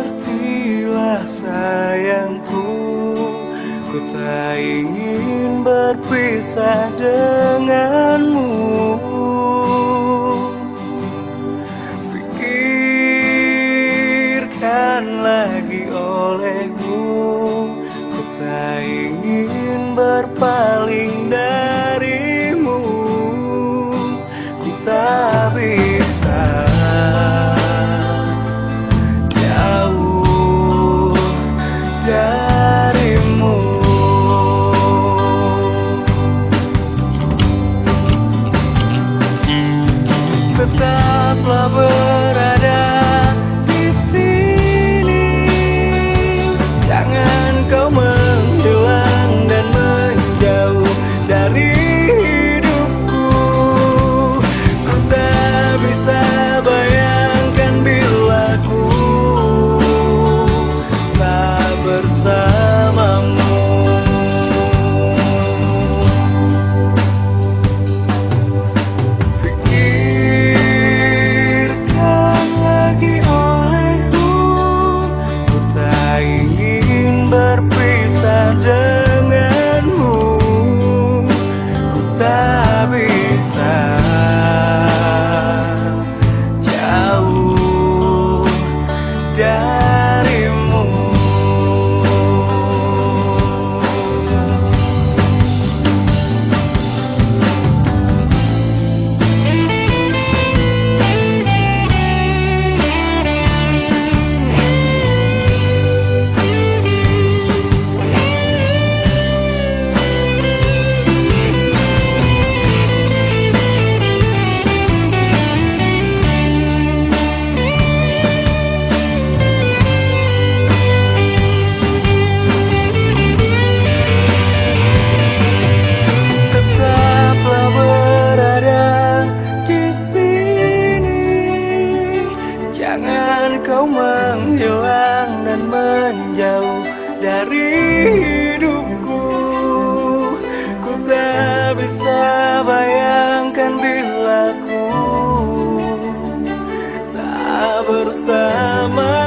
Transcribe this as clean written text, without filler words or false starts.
Mengertilah sayangku, ku tak ingin berpisah denganmu. Pikirkan lagi olehmu, ku tak ingin berpaling darimu. Ku tak bisa jauh darimu. Tetaplah berada di sini, jangan kau menghilang dan menjauh dari hidupku. Ku tak bisa bayangkan bila ku tak bersamamu. Pikirkan lagi olehmu, ku tak ingin berpisah denganmu. Ku tak bisa jauh darimu. Tetaplah berada di sini, jangan kau menghilang dan menjauh dari hidupku. Ku tak bisa bayangkan bila ku tak bersama